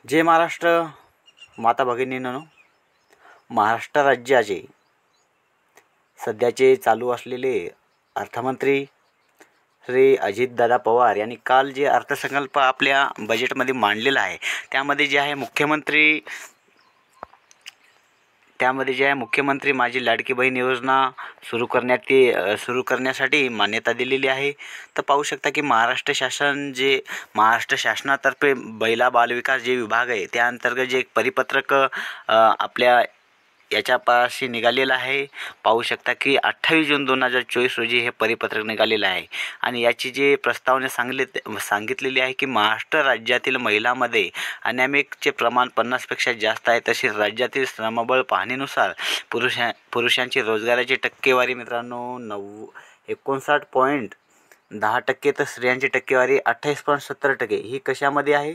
जय महाराष्ट्र माता भगिनींनो, महाराष्ट्र राज्याचे सध्याचे चालू असलेले अर्थमंत्री श्री अजितदादा पवार यांनी काल जे अर्थसंकल्प आपल्या बजेटमध्ये मांडलेला आहे त्यामध्ये जे आहे मुख्यमंत्री माझी लाडकी बहीण योजना सुरू करण्यासाठी मान्यता दिलेली आहे। तर पाहू शकता की महाराष्ट्र शासनातर्फे महिला बालविकास जे विभाग आहे त्या अंतर्गत जे एक परिपत्रक आपल्या याच्यापाशी निघालेलं आहे। पाहू शकता की 28 जून 2024 रोजी हे परिपत्रक निघालेलं आहे आणि याची जे प्रस्तावना सांगितलेली आहे की महाराष्ट्र राज्यातील महिलांमध्ये अनामिकचे प्रमाण 50पेक्षा जास्त आहे। तसेच राज्यातील श्रमबळ पाहणीनुसार पुरुषांची रोजगाराची टक्केवारी मित्रांनो 59.10% तर स्त्रियांची टक्केवारी 28.70% ही कशामध्ये आहे?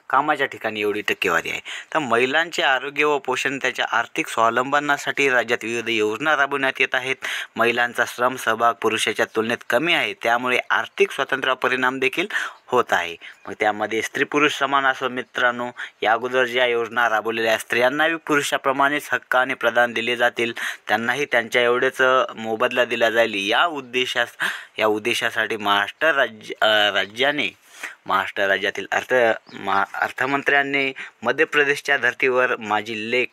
कामाच्या ठिकाणी एवढी टक्केवारी आहे। तर महिलांचे आरोग्य व पोषण त्याच्या आर्थिक स्वावलंबनासाठी राज्यात विविध योजना राबवण्यात येत आहेत। महिलांचा श्रम सहभाग पुरुषाच्या तुलनेत कमी आहे, त्यामुळे आर्थिक स्वातंत्र्यावर परिणाम देखील होत आहे। मग त्यामध्ये स्त्री पुरुष समान असो मित्रांनो, या अगोदर ज्या योजना राबवलेल्या स्त्रियांनाही पुरुषाप्रमाणेच हक्क आणि प्रदान दिले जातील, त्यांनाही त्यांच्या एवढेच मोबदला दिला जाईल। या उद्देशासाठी महाराष्ट्र राज्यातील अर्थमंत्र्यांनी मध्य प्रदेशच्या धर्तीवर माझी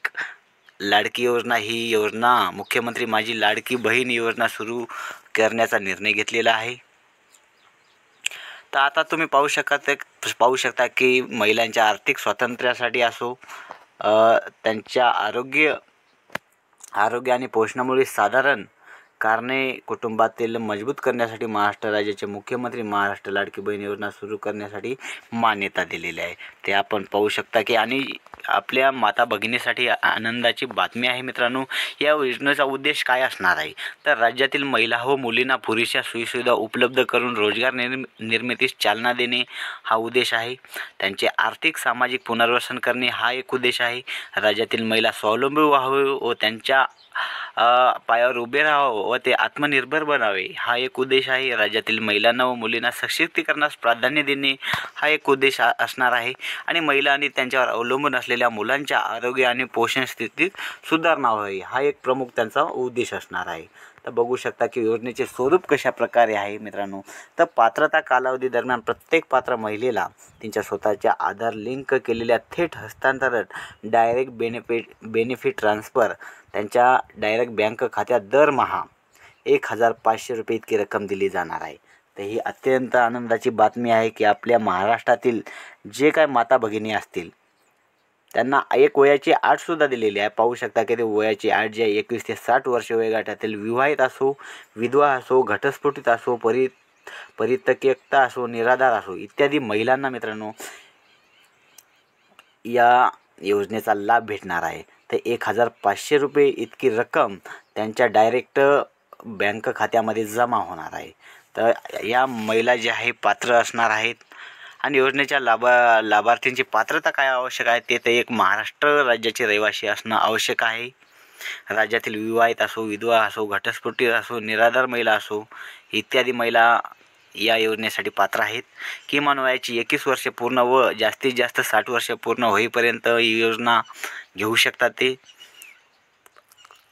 लाडकी योजना ही योजना मुख्यमंत्री माझी लाडकी बहीण योजना सुरू करण्याचा निर्णय घेतलेला आहे। तर आता तुम्ही पाहू शकता की महिलांच्या आर्थिक स्वातंत्र्यासाठी असो, त्यांच्या आरोग्य आणि पोषणामुळे साधारण कारणे कुटुंबातील मजबूत करण्यासाठी महाराष्ट्र राज्याचे मुख्यमंत्री महाराष्ट्र लाडकी बहीण योजना सुरू करण्यासाठी मान्यता दिलेली आहे। ते आपण पाहू शकता की आणि आपल्या माता भगिनीसाठी आनंदाची बातमी आहे मित्रांनो। या योजनेचा उद्देश काय असणार आहे? तर राज्यातील महिला व मुलींना पुरेशा सोयीसुविधा उपलब्ध करून रोजगार निर्मितीस चालना देणे हा उद्देश आहे। त्यांचे आर्थिक सामाजिक पुनर्वसन करणे हा एक उद्देश आहे। राज्यातील महिला स्वावलंबी व्हावे व त्यांच्या पायावर उभे राहावे व ते आत्मनिर्भर बनावे हा एक उद्देश आहे। राज्यातील महिलांना व मुलींना सशक्तीकरणास प्राधान्य देणे हा एक उद्देश असणार आहे आणि महिला आणि त्यांच्यावर अवलंबून असलेल्या मुलांच्या आरोग्य आणि पोषण स्थितीत सुधारणा व्हावी हा एक प्रमुख त्यांचा उद्देश असणार आहे। तर बघू शकता की योजनेचे स्वरूप कशा प्रकारे आहे मित्रांनो। तर पात्रता कालावधी दरम्यान प्रत्येक पात्र महिलेला त्यांच्या स्वतःच्या आधार लिंक केलेल्या थेट हस्तांतरण डायरेक्ट बेनिफिट ट्रान्सफर त्यांच्या डायरेक्ट बँक खात्यात दरमहा 1500 रुपये इतकी रक्कम दिली जाणार आहे। तर ही अत्यंत आनंदाची बातमी आहे की आपल्या महाराष्ट्रातील जे काय माता भगिनी असतील त्यांना एक वयाची अटसुद्धा दिलेली आहे। पाहू शकता की ते वयाची अट जी आहे 21 ते 60 वर्ष वयोगटातील विवाहित असो, विधवा असो, घटस्फोटित असो, परित्यक्ता असो, निराधार असो इत्यादी महिलांना मित्रांनो या योजनेचा लाभ भेटणार आहे। तर 1500 रुपये इतकी रक्कम त्यांच्या डायरेक्ट बँक खात्यामध्ये जमा होणार आहे। तर या महिला ज्या आहे पात्र असणार आहेत आणि योजनेच्या लाभार्थींची पात्रता काय आवश्यक आहे ते तर एक महाराष्ट्र राज्याचे रहिवासी असणं आवश्यक आहे। राज्यातील विवाहित असो, विधवा असो, घटस्फोटित असो, निराधार महिला असो इत्यादी महिला या योजनेसाठी पात्र आहेत। किमान वयाची 21 वर्षे पूर्ण व जास्तीत जास्त 60 वर्षे पूर्ण होईपर्यंत ही योजना घेऊ शकतात। ते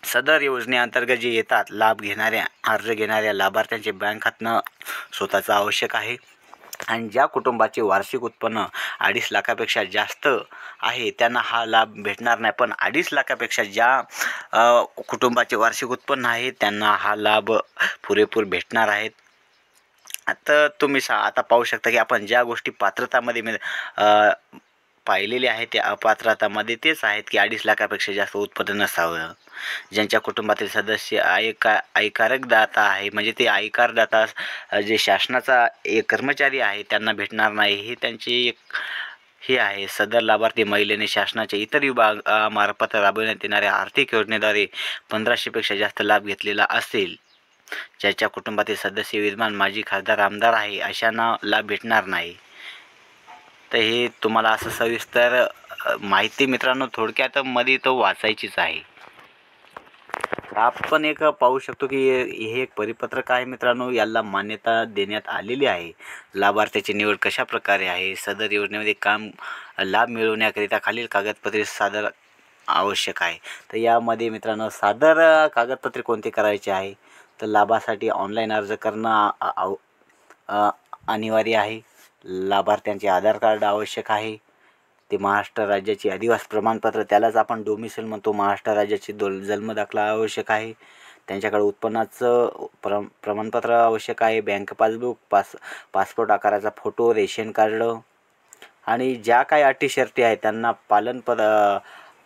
सदर योजनेअंतर्गत जे येतात अर्ज घेणाऱ्या लाभार्थ्यांचे बँक खातं स्वतःचं आवश्यक आहे आणि ज्या कुटुंबाचे वार्षिक उत्पन्न 2.5 लाखापेक्षा जास्त आहे त्यांना हा लाभ भेटणार नाही, पण 2.5 लाखापेक्षा ज्या कुटुंबाचे वार्षिक उत्पन्न आहे त्यांना हा लाभ पुरेपूर भेटणार आहेत। आता तुम्ही आता पाहू शकता की आपण ज्या गोष्टी पात्रतामध्ये पाहिलेले आहे त्या अपात्रतामध्ये तेच आहेत की 2.5 लाखापेक्षा जास्त उत्पन्न नसावं, ज्यांच्या कुटुंबातील सदस्य आयकारदाता आहे म्हणजे ते आयकारदाता जे शासनाचा एक कर्मचारी आहे त्यांना भेटणार नाही, हे त्यांची एक हे आहे। सदर लाभार्थी महिलेने शासनाच्या इतर विभागामार्फत राबविण्यात येणाऱ्या आर्थिक योजनेद्वारे 1500पेक्षा जास्त लाभ घेतलेला असेल, ज्याच्या कुटुंबातील सदस्य विद्यमान माजी खासदार आमदार आहे अशांना लाभ भेटणार नाही। तर हे तुम्हाला असं सविस्तर माहिती मित्रांनो थोडक्यात मध्ये तो वाचायचीच आहे। आपण एक पाहू शकतो की हे एक परिपत्रक आहे मित्रांनो, याला मान्यता देण्यात आलेली आहे. लाभार्थ्याची निवड कशा प्रकारे आहे, सदर योजनेमध्ये काम लाभ मिळवण्याकरिता खालील कागदपत्रे सादर आवश्यक आहे. तर यामध्ये मित्रांनो सादर कागदपत्रे कोणते करायचे आहे, तर लाभासाठी ऑनलाईन अर्ज करणं अनिवार्य आहे. लाभार्थ्यांचे आधार कार्ड आवश्यक आहे. ते महाराष्ट्र राज्याचे आदिवासी प्रमाणपत्र, त्यालाच आपण डोमिसाईल म्हणतो, महाराष्ट्र राज्याचे जन्मदाखला आवश्यक आहे. त्यांच्याकडे उत्पन्नाचं प्रमाणपत्र आवश्यक आहे. बँक पासबुक, पासपोर्ट आकाराचा फोटो, रेशन कार्ड आणि ज्या काही अटी शर्ती आहेत त्यांना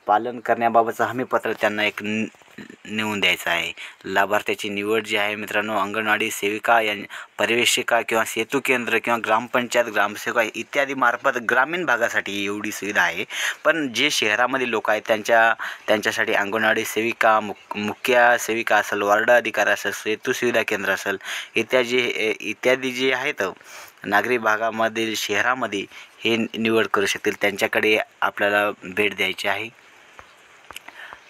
पालन करण्याबाबतचं हमीपत्र त्यांना एक नेऊन द्यायचं आहे. लाभार्थ्याची निवड जी आहे मित्रांनो, अंगणवाडी सेविका पर्यवेक्षिका किंवा सेतू केंद्र किंवा ग्रामपंचायत ग्रामसेवक इत्यादी मार्फत ग्रामीण भागासाठी एवढी सुविधा आहे. पण जे शहरामध्ये लोक आहेत त्यांच्यासाठी अंगणवाडी सेविका, मुख्य सेविका असेल, वार्ड अधिकारी असेल, सेतू सुविधा केंद्र असेल, इत्यादी जे आहेत नागरी भागामधील शहरामध्ये हे निवड करू शकतील. त्यांच्याकडे आपल्याला भेट द्यायची आहे.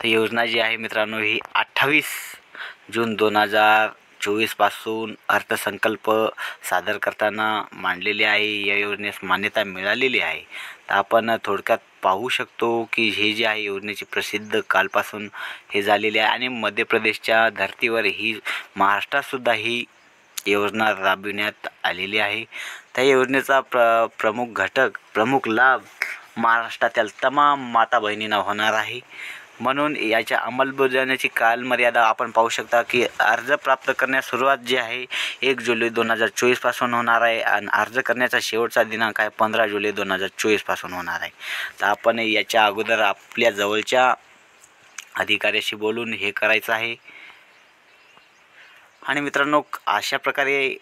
तर योजना जी आहे मित्रांनो ही 28 जून 2024 पासून अर्थसंकल्प सादर करताना मांडलेली आहे. या योजनेस मान्यता मिळालेली आहे. तर आपण थोडक्यात पाहू शकतो की हे जे आहे योजनेची प्रसिद्ध कालपासून हे झालेली आहे आणि मध्य प्रदेशच्या धर्तीवर ही महाराष्ट्रातसुद्धा ही योजना राबविण्यात आलेली आहे. त्या योजनेचा प्रमुख लाभ महाराष्ट्रातील तमाम माता बहिणींना होणार आहे. म्हणून याच्या अंमलबजावणीची कालमर्यादा आपण पाहू शकता की अर्ज प्राप्त करण्यास सुरुवात जी आहे 1 जुलै 2024 पासून होणार आहे आणि अर्ज करण्याचा शेवटचा दिनांक आहे 15 जुलै 2024 पासून होणार आहे. तर आपण याच्या अगोदर आपल्या जवळच्या अधिकाऱ्याशी बोलून हे करायचं आहे. आणि मित्रांनो अशा प्रकारे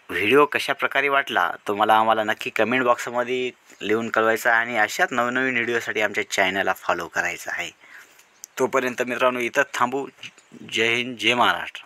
व्हिडिओ कशा प्रकारे वाटला तुम्हाला आम्हाला नक्की कमेंट बॉक्समध्ये लिहून कळवायचं आहे आणि अशाच नवनवीन व्हिडिओसाठी आमच्या चॅनलला फॉलो करायचं आहे. तोपर्यंत मित्रांनो इथंच थांबू. जय हिंद, जय महाराष्ट्र.